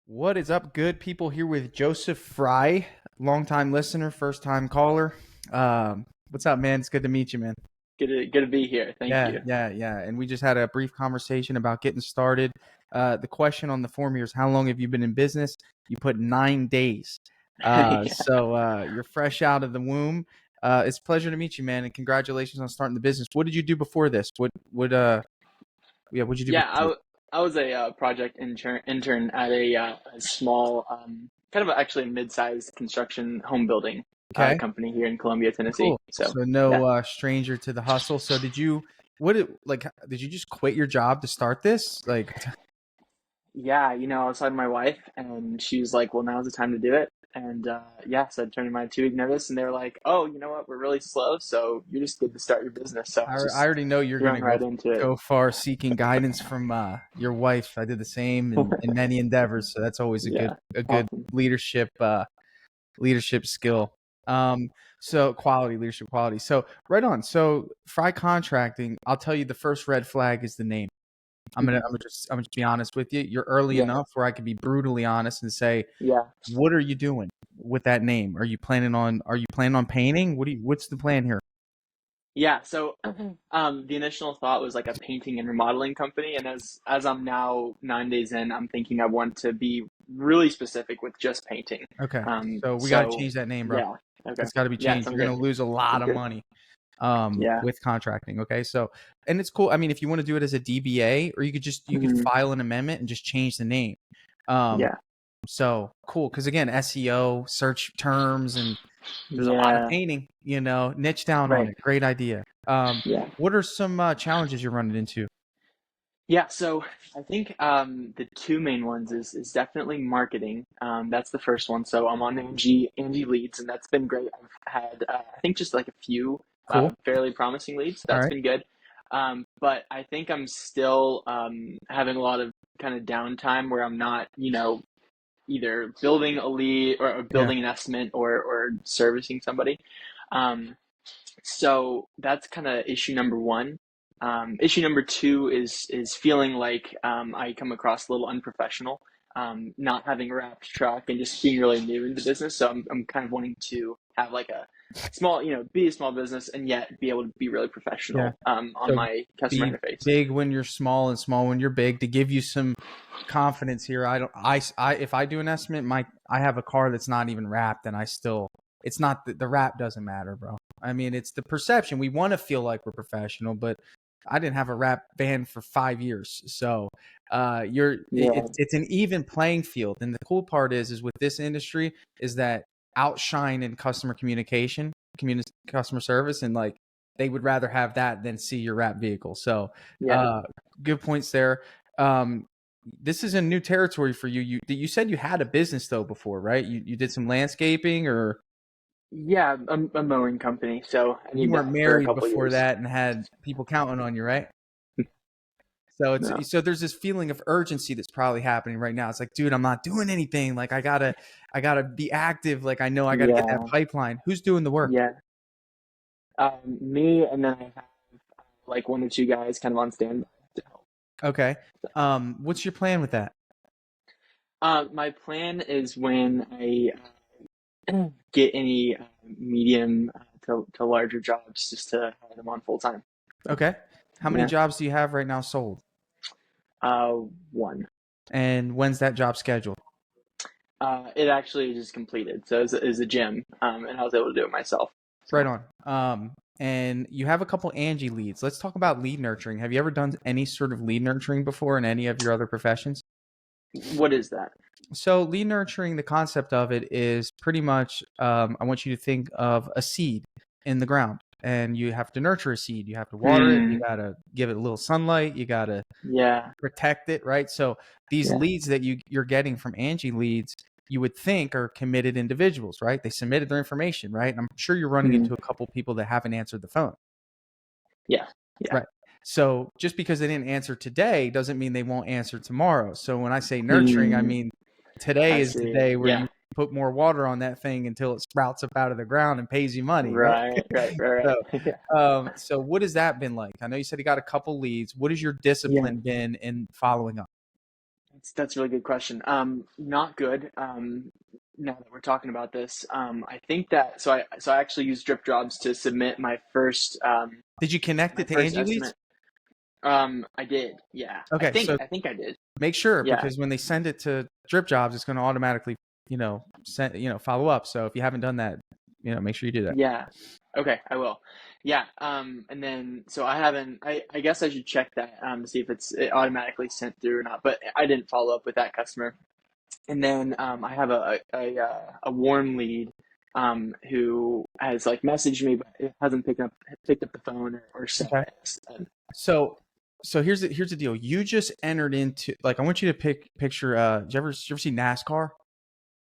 What is up, good people? Here with Joseph Fry, longtime listener, first time caller. What's up, man? It's good to meet you, man. Good to be here. Thank Yeah, you. yeah, yeah. And we just had a brief conversation about getting started. The question on the form here is, how long have you been in business? You put 9 days. Yeah. You're fresh out of the womb. It's a pleasure to meet you, man, and congratulations on starting the business. What did you do before this? What'd you do Yeah, I, before? w- I was a project intern at a small, kind of actually a mid-sized construction home building Okay. company here in Columbia, Tennessee. Cool. So, So yeah. no stranger to the hustle. So did you just quit your job to start this? Like, Yeah, I was talking to my wife, and she was like, "Well, now's the time to do it." And yeah, so I turned in my 2 week notice, and they were like, "Oh, you know what? We're really slow, so you're just good to start your business." So I was I just already know you're thrown gonna right into it. go far seeking guidance from your wife. I did the same in many endeavors, so that's always Yeah, a good awesome. leadership skill. So quality leadership quality. So right on. So Fry Contracting, I'll tell you the first red flag is the name. Mhm. I'm gonna just be honest with you. You're early Yeah, enough where I can be brutally honest and say, yeah. what are you doing with that name? Are you planning on painting? What's the plan here? Yeah, so the initial thought was like a painting and remodeling company, and as I'm now 9 days in, I'm thinking I want to be really specific with just painting. Okay. So we got to So change that name, bro. yeah, okay, It's got to be yeah, changed. sounds You're good, going to lose a lot sounds of good. money Yeah, with contracting, okay? So and it's cool. I mean, if you want to do it as a DBA, or you could hmm, file an amendment and just change the name. Um yeah, so cool, cuz again, SEO, search terms, and there's a lot of yeah, painting, niche down on right, it. Great idea. yeah. What are some challenges you're running into? Yeah, so I think the two main ones is definitely marketing. That's the first one. So I'm on Angie Leads, and that's been great. I've had I think just like a few Cool. fairly promising leads. All That's right. been good. But I think I'm still having a lot of kind of downtime where I'm not, either building a lead or Yeah. building an estimate or servicing somebody. Um, so that's kind of issue number one. Issue number two is feeling like I come across a little unprofessional, not having a wrapped truck and just being really new in the business. So I'm kind of wanting to have like a small, be a small business and yet be able to be really Yeah. professional on So my customer be interface. big when you're small and small when you're big to give you some confidence here. I don't I if I do an estimate, I have a car that's not even wrapped and I still it's not the wrap doesn't matter, bro. I mean, it's the perception. We want to feel like we're professional, but I didn't have a wrap van for 5 years. So Yeah. it's an even playing field. And the cool part is with this industry is that outshine in customer communication, customer service, and like they would rather have that than see your wrap vehicle. So Yeah. uh good points there. Um, this is a new territory for you. You said you had a business though before, right? You did some landscaping, or Yeah. A mowing company. So I you need weren't that for a married couple of before years. that and had people counting on you, right? So No. so there's this feeling of urgency that's probably happening right now. It's like, dude, I'm not doing anything. Like I gotta be active. Like I know I gotta get that Yeah. pipeline. Who's doing the work? Yeah. Me and then I have like one or two guys kind of on standby to help. Okay. What's your plan with that? My plan is when I get any medium to larger jobs, just to have them on full time. So Okay. How many yeah, jobs do you have right now sold? uh, one. And when's that job scheduled? It actually just completed, so it's a gym, and I was able to do it myself. Right So on. And you have a couple Angie leads. Let's talk about lead nurturing. Have you ever done any sort of lead nurturing before in any of your other professions? what is that? So lead nurturing, the concept of it is pretty much, I want you to think of a seed in the ground, and you have to nurture a seed. You have to water it. You Hmm. got to give it a little sunlight. You got to Yeah. protect it, right? So these Yeah. leads that you're getting from Angie leads, you would think are committed individuals, right? They submitted their information, right? And I'm sure you're running Hmm. into a couple people that haven't answered the phone, Yeah. Yeah. right? So just because they didn't answer today doesn't mean they won't answer tomorrow. So when I say nurturing, I Hmm. mean today I is the see. day where Yeah. you put more water on that thing until it sprouts up out of the ground and pays you money, right? Right. Right. Right. So, Right. Yeah. so what has that been like? I know you said you got a couple leads. What has your Yeah. discipline been in following up? That's a really good question. Not good. Now that we're talking about this, I think that I actually used Drip Jobs to submit Did you connect my it to first Angie Leads? estimate. I did. Yeah. Okay, so I think I did. make sure, Yeah. because when they send it to Drip Jobs, it's going to automatically, follow up. So if you haven't done that, make sure you do that. Yeah. Okay, I will. Yeah. And then so I haven't. I guess I should check that to see if it automatically sent through or not. But I didn't follow up with that customer. And then I have a warm lead who has like messaged me but it hasn't picked up the phone or sent Okay. it. So here's the deal. You just entered into, like, I want you to picture. Did you ever see NASCAR?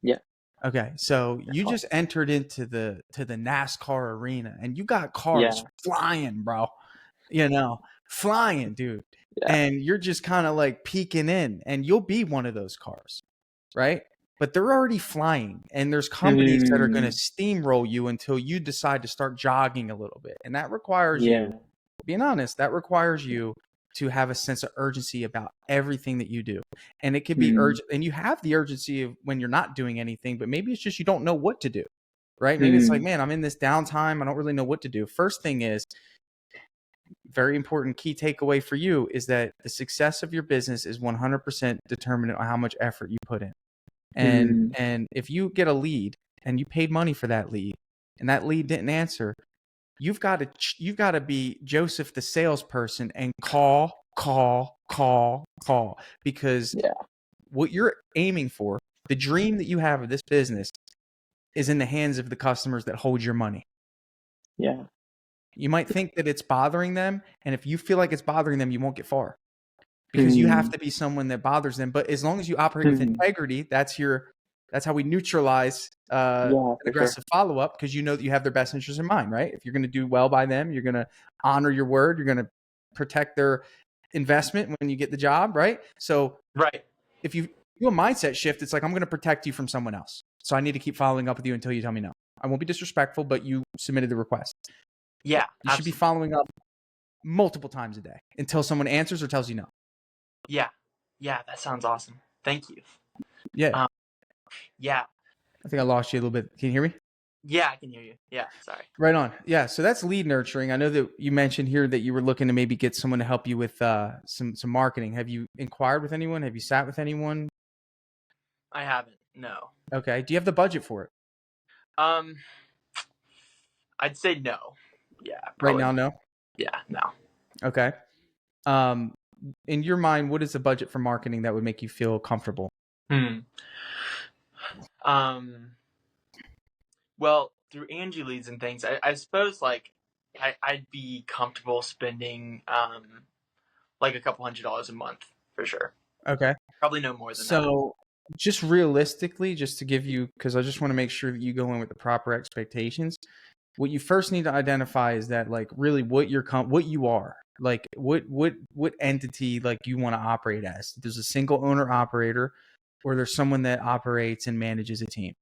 Yeah. Okay, so you just entered into the NASCAR arena, and you got cars Yeah. flying, bro. Flying, dude. Yeah. And you're just kind of like peeking in, and you'll be one of those cars, right? But they're already flying, and there's companies that are going to steamroll you until you decide to start jogging a little bit, and that requires you, being honest, that requires you to have a sense of urgency about everything that you do. And it could be urgent, and you have the urgency of when you're not doing anything, but maybe it's just you don't know what to do, right? Maybe it's like, man, I'm in this downtime, I don't really know what to do. First thing is, very important key takeaway for you is that the success of your business is 100% determined on how much effort you put in. And if you get a lead and you paid money for that lead and that lead didn't answer, you've got to be Joseph the salesperson and call, because what you're aiming for, the dream that you have of this business, is in the hands of the customers that hold your money. Yeah. You might think that it's bothering them, and if you feel like it's bothering them, you won't get far, because you have to be someone that bothers them. But as long as you operate with integrity, that's how we neutralize an aggressive follow-up, because you know that you have their best interest in mind, right? If you're going to do well by them, you're going to honor your word, you're going to protect their investment when you get the job, right? So if you do a mindset shift, it's like, I'm going to protect you from someone else, so I need to keep following up with you until you tell me no. I won't be disrespectful, but you submitted the request. Yeah, you should be following up multiple times a day until someone answers or tells you no. Yeah, that sounds awesome. Thank you. Yeah. Yeah. I think I lost you a little bit. Can you hear me? Yeah, I can hear you. Yeah, sorry. Right on. Yeah, so that's lead nurturing. I know that you mentioned here that you were looking to maybe get someone to help you with some marketing. Have you inquired with anyone? Have you sat with anyone? I haven't. No. Okay. Do you have the budget for it? I'd say no. Yeah. Right now, no? Yeah, no. Okay. In your mind, what is the budget for marketing that would make you feel comfortable? Well, through Angie Leads and things, I suppose like I'd be comfortable spending like a couple $100 a month for sure. Okay. Probably no more than that. So just realistically, just to give you, because I just want to make sure that you go in with the proper expectations. What you first need to identify is that, like, really what you are, like what entity, like, you want to operate as. There's a single owner operator, or there's someone that operates and manages a team.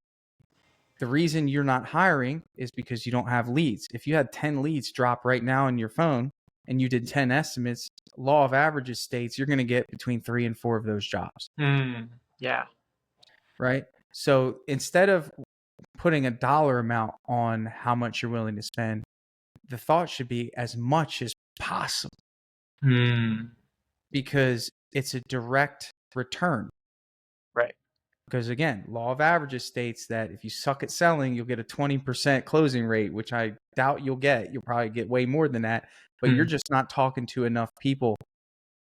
The reason you're not hiring is because you don't have leads. If you had 10 leads drop right now in your phone and you did 10 estimates, law of averages states you're going to get between 3 and 4 of those jobs. Yeah. Right. So instead of putting a dollar amount on how much you're willing to spend, the thought should be as much as possible, because it's a direct return. Right. Because again, law of averages states that if you suck at selling, you'll get a 20% closing rate, which I doubt you'll get. You'll probably get way more than that, but you're just not talking to enough people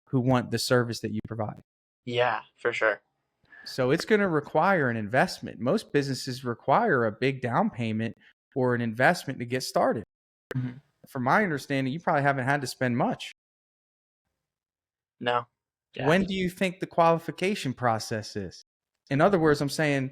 who want the service that you provide. Yeah, for sure. So it's going to require an investment. Most businesses require a big down payment or an investment to get started. From my understanding, you probably haven't had to spend much. No. Yeah. When do you think the qualification process is? In other words, I'm saying,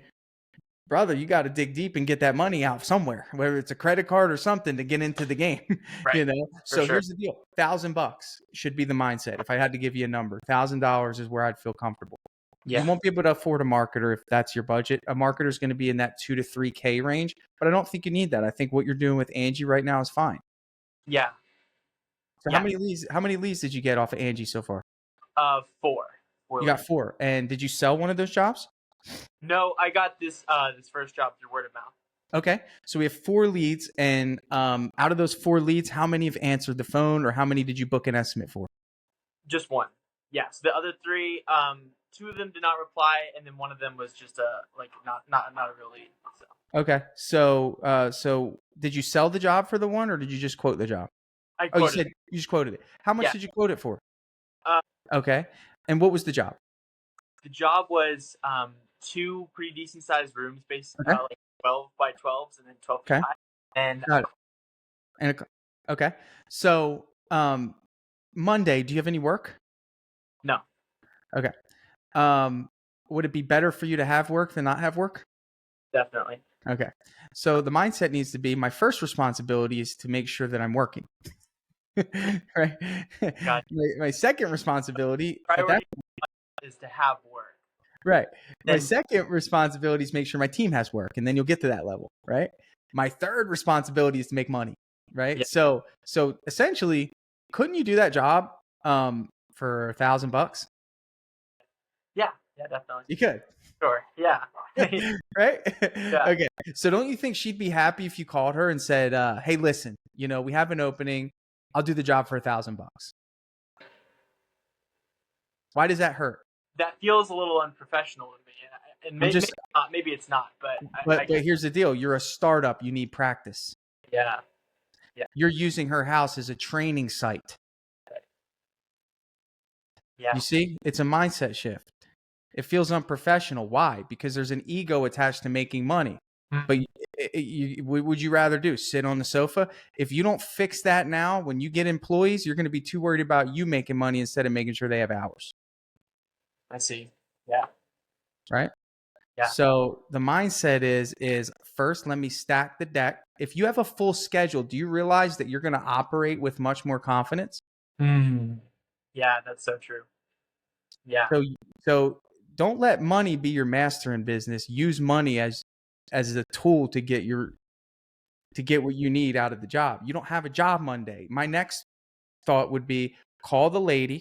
brother, you got to dig deep and get that money out somewhere, whether it's a credit card or something, to get into the game. Right. So here's the deal. $1,000 should be the mindset. If I had to give you a number, $1,000 is where I'd feel comfortable. Yeah. You won't be able to afford a marketer if that's your budget. A marketer is going to be in that $2,000 to $3,000 range, but I don't think you need that. I think what you're doing with Angie right now is fine. Yeah. So how many leads did you get off of Angie so far? 4 4 You got leads. 4. And did you sell one of those jobs? No, I got this first job through word of mouth. Okay. So we have 4 leads. And out of those 4 leads, how many have answered the phone, or how many did you book an estimate for? Just one. Yes. The other 3, 2 of them did not reply, and then one of them was just not a real lead. So. Okay. So did you sell the job for the one, or did you just quote the job? I Oh, you quoted said you just quoted it. How much Yeah. did you quote it for? Uh, Okay. And what was the job? The job was 2 pretty decent sized rooms, Okay. like 12 by 12s and then 12 feet Okay. high. And Got it. And okay. So Monday, do you have any work? no, Okay. Would it be better for you to have work than not have work? definitely. Okay. So the mindset needs to be, my first responsibility is to make sure that I'm working. Right. Gotcha. My second responsibility at that, Priority is to have work. right. My And second responsibility is make sure my team has work, and then you'll get to that level, right? My third responsibility is to make money, right? Yeah. So essentially, couldn't you do that job for $1,000? yeah, definitely. You could. Sure. Yeah. Right? Yeah. Okay. So don't you think she'd be happy if you called her and said, hey, listen, we have an opening. I'll do the job for $1,000. Why does that hurt? That feels a little unprofessional to me. And maybe it's not, but here's the deal. You're a startup. You need practice. Yeah. You're using her house as a training site. Yeah. You see, it's a mindset shift. It feels unprofessional. Why? Because there's an ego attached to making money. But what would you rather do? Sit on the sofa? If you don't fix that now, when you get employees, you're going to be too worried about you making money instead of making sure they have hours. I see. Yeah. Right? Yeah. So the mindset is first, let me stack the deck. If you have a full schedule, do you realize that you're going to operate with much more confidence? Yeah, that's so true. Yeah. So don't let money be your master in business. Use money as a tool to get what you need out of the job. You don't have a job Monday. My next thought would be, call the lady.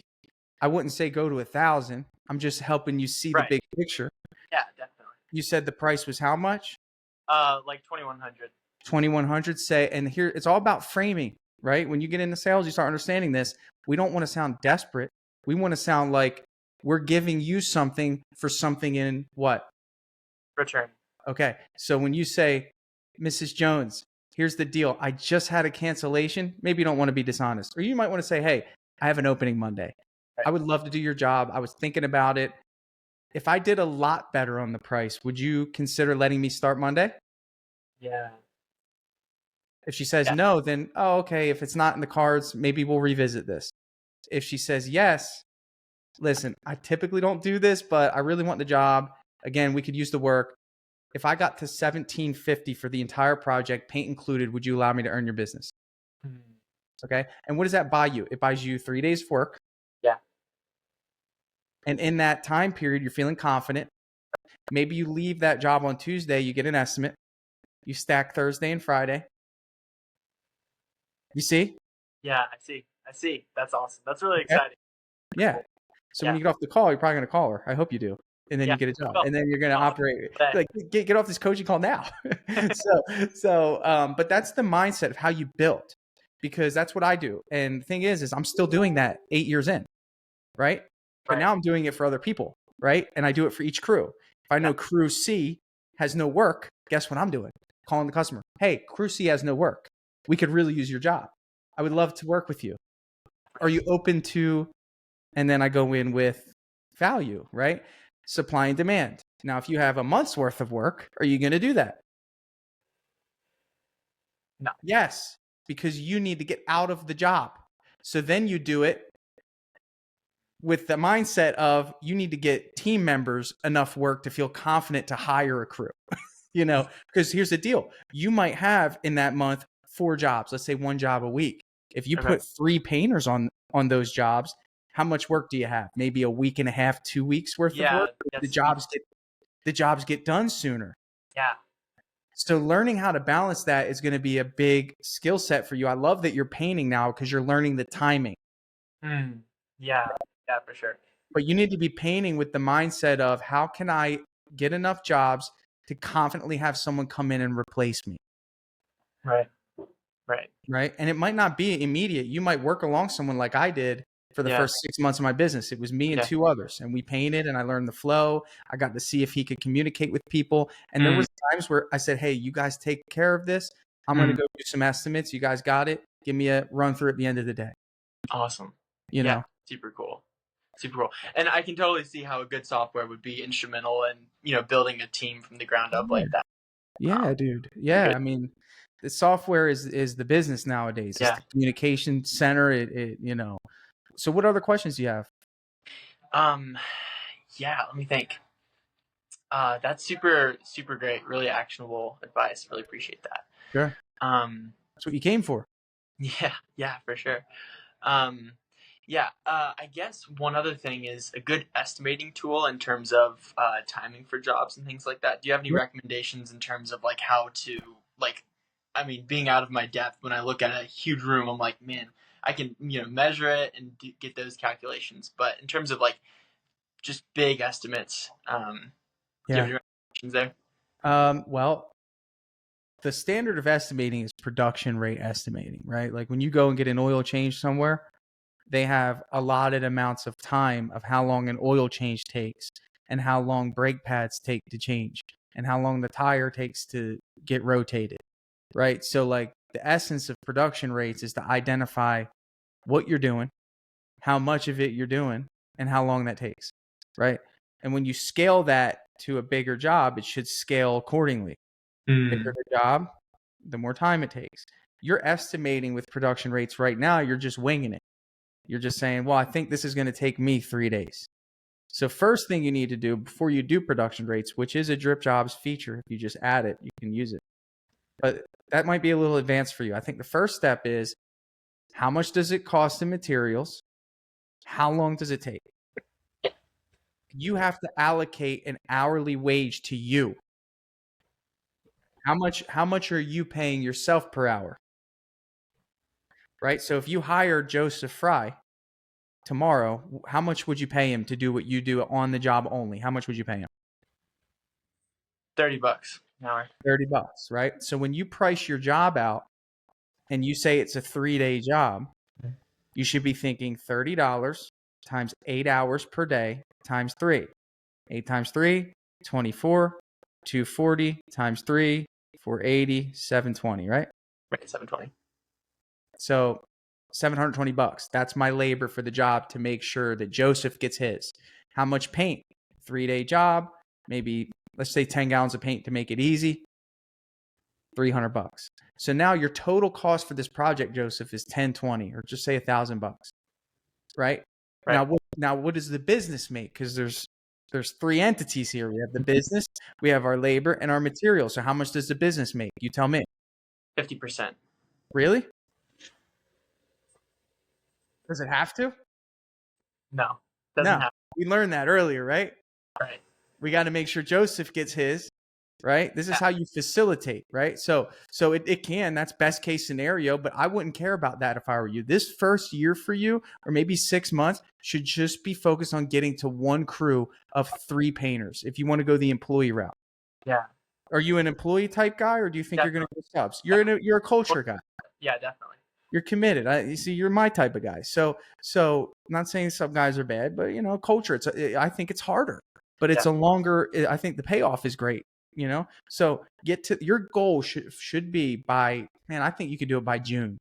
I wouldn't say go to 1,000. I'm just helping you see the big picture. Yeah, definitely. You said the price was how much? Like 2,100. 2,100. Say, and here it's all about framing, right? When you get into sales, you start understanding this. We don't want to sound desperate. We want to sound like we're giving you something for something in what? Return. Okay. So when you say, Mrs. Jones, here's the deal. I just had a cancellation. Maybe you don't want to be dishonest. Or you might want to say, hey, I have an opening Monday. I would love to do your job. I was thinking about it. If I did a lot better on the price, would you consider letting me start Monday? Yeah. If she says no, then, oh, okay. If it's not in the cards, maybe we'll revisit this. If she says yes, listen, I typically don't do this, but I really want the job. Again, we could use the work. If I got to $1,750 for the entire project, paint included, would you allow me to earn your business? Okay. And what does that buy you? It buys you 3 days of work. Yeah. And in that time period, you're feeling confident. Maybe you leave that job on Tuesday, you get an estimate. You stack Thursday and Friday. You see? Yeah, I see. That's awesome. That's really exciting. Yeah. So when you get off the call, you're probably going to call her. I hope you do. And then you get a job. And then you're going to operate. Like, get off this coaching call now. But that's the mindset of how you build, because that's what I do. And the thing is I'm still doing that 8 years in. Right. But now I'm doing it for other people. Right. And I do it for each crew. If I know crew C has no work, guess what I'm doing? Calling the customer. Hey, crew C has no work. We could really use your job. I would love to work with you. Are you open to, and then I go in with value, right? Supply and demand. Now, if you have a month's worth of work, are you going to do that? No. Yes, because you need to get out of the job. So then you do it with the mindset of you need to get team members enough work to feel confident to hire a crew. Because here's the deal. You might have in that month 4 jobs, let's say 1 job a week. If you put 3 painters on those jobs, how much work do you have? Maybe a week and a half, 2 weeks worth of work. The jobs get done sooner. Yeah. So learning how to balance that is going to be a big skill set for you. I love that you're painting now because you're learning the timing. Yeah, for sure. But you need to be painting with the mindset of how can I get enough jobs to confidently have someone come in and replace me. Right. Right. Right. And it might not be immediate. You might work along someone like I did for the Yeah. first 6 months of my business. It was me and Yeah. 2 others, and we painted and I learned the flow. I got to see if he could communicate with people. And there was times where I said, hey, you guys take care of this. I'm going to go do some estimates. You guys got it. Give me a run through at the end of the day. Awesome. You know? Super cool. Super cool. And I can totally see how a good software would be instrumental in, building a team from the ground up like that. Yeah, dude. Yeah. I mean, the software is the business nowadays. It's the communication center. So what other questions do you have? Let me think. That's super, super great. Really actionable advice. Really appreciate that. Sure. That's what you came for. Yeah, for sure. I guess one other thing is a good estimating tool in terms of timing for jobs and things like that. Do you have any recommendations in terms of like how to being out of my depth when I look at a huge room, I'm like, man, I can measure it and get those calculations. But in terms of like just big estimates, do you have any recommendations there? Well, the standard of estimating is production rate estimating, right? Like when you go and get an oil change somewhere, they have allotted amounts of time of how long an oil change takes and how long brake pads take to change and how long the tire takes to get rotated, right? So like the essence of production rates is to identify what you're doing, how much of it you're doing, and how long that takes, right? And when you scale that to a bigger job, it should scale accordingly. Bigger the job, the more time it takes. You're estimating with production rates right now, you're just winging it. You're just saying, well, I think this is going to take me 3 days. So first thing you need to do before you do production rates, which is a drip jobs feature, if you just add it, you can use it. But that might be a little advanced for you. I think the first step is how much does it cost in materials? How long does it take? You have to allocate an hourly wage to you. How much are you paying yourself per hour? Right? So if you hire Joseph Fry tomorrow, how much would you pay him to do what you do on the job only? How much would you pay him? $30 an hour. $30, right? So when you price your job out and you say it's a 3-day job, you should be thinking $30 times 8 hours per day times 3. 8 times 3, 24, 240 times 3, 480, 720, right? Right, 720. So $720. That's my labor for the job to make sure that Joseph gets his. How much paint? 3-day job, maybe let's say 10 gallons of paint to make it easy. $300. So now your total cost for this project, Joseph, is $1,020, or just say $1,000, right? Now what does the business make? Because there's 3 entities here. We have the business, we have our labor, and our material. So how much does the business make? You tell me. 50%. Really? Does it have to? No. Doesn't have to. We learned that earlier, right? Right. We got to make sure Joseph gets his, right? This is how you facilitate, right? So it can, that's best case scenario, but I wouldn't care about that if I were you. This first year for you, or maybe 6 months, should just be focused on getting to one crew of 3 painters if you want to go the employee route. Yeah. Are you an employee type guy, or do you think you're going to go subs? You're a culture guy. Yeah, definitely. You're committed. You see, you're my type of guy. So I'm not saying sub guys are bad, but culture. I think it's harder, but it's a longer. I think the payoff is great. So get to your goal should be by, man, I think you could do it by June.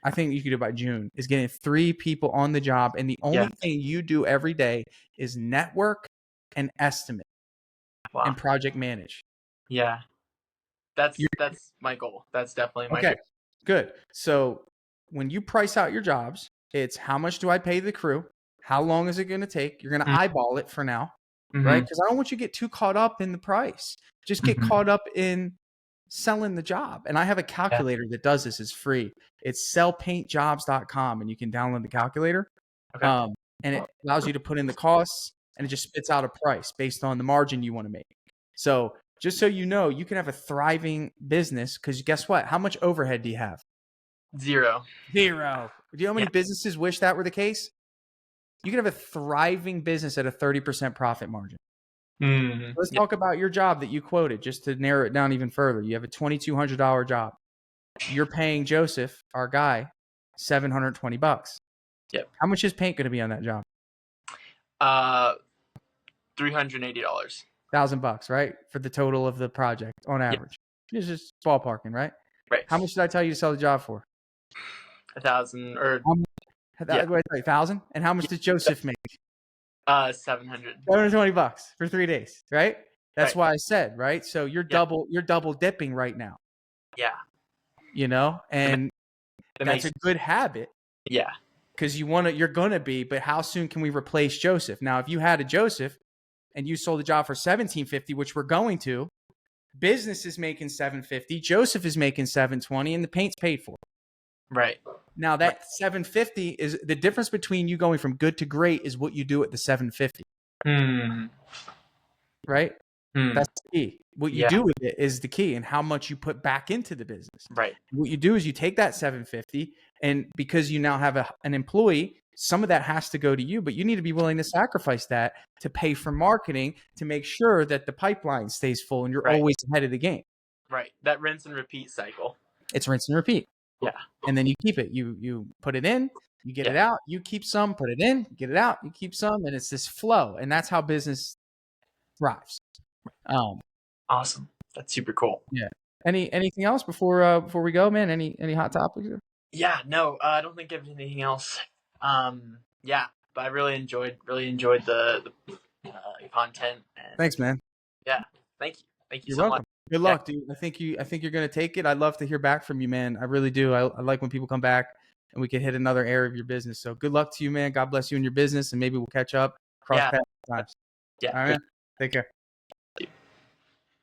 I think you could do it by June, is getting 3 people on the job, and the only thing you do every day is network and estimate and project manage. Yeah, that's my goal. That's definitely my goal. Good. So when you price out your jobs, it's how much do I pay the crew? How long is it going to take? You're going to eyeball it for now, right? Because I don't want you to get too caught up in the price. Just get caught up in selling the job. And I have a calculator that does this. It's free. It's sellpaintjobs.com, and you can download the calculator. Okay. And it allows you to put in the costs, and it just spits out a price based on the margin you want to make. So just so you know, you can have a thriving business, because guess what? How much overhead do you have? 0. Do you know how many businesses wish that were the case? You can have a thriving business at a 30% profit margin. Mm-hmm. Let's talk about your job that you quoted, just to narrow it down even further. You have a $2,200 job. You're paying Joseph, our guy, $720. Yep. How much is paint going to be on that job? $380. $1,000, right? For the total of the project on average. Yep. It's just ballparking, right? Right. How much did I tell you to sell the job for? 1,000 or yeah. 1,000. And how much did Joseph make? 700. $720 for 3 days, right? That's why I said, right? So you're double dipping right now. Yeah. You know, and that's a good habit. Yeah. Because you're gonna be, but how soon can we replace Joseph? Now, if you had a Joseph and you sold the job for $1,750, which we're going to, business is making $750, Joseph is making $720, and the paint's paid for. Right. Now that $750 is the difference between you going from good to great is what you do at the $750. Right? That's the key. What you do with it is the key, and how much you put back into the business. Right. What you do is you take that $750, and because you now have an employee, some of that has to go to you, but you need to be willing to sacrifice that to pay for marketing to make sure that the pipeline stays full and you're always ahead of the game. Right. That rinse and repeat cycle. It's rinse and repeat. Yeah. And then you keep it. You put it in, you get it out, you keep some, put it in, get it out, you keep some, and it's this flow. And that's how business thrives. Awesome. That's super cool. Yeah. Anything else before we go, man? Any hot topics? Yeah, no, I don't think I have anything else. Yeah, but I really enjoyed the content. And thanks, man. Yeah, thank you. You're so welcome. Much. Good luck, dude. I think you're gonna take it. I'd love to hear back from you, man. I really do. I like when people come back and we can hit another area of your business. So good luck to you, man. God bless you in your business, and maybe we'll catch up. Cross paths times. Yeah. All right, man. Take care.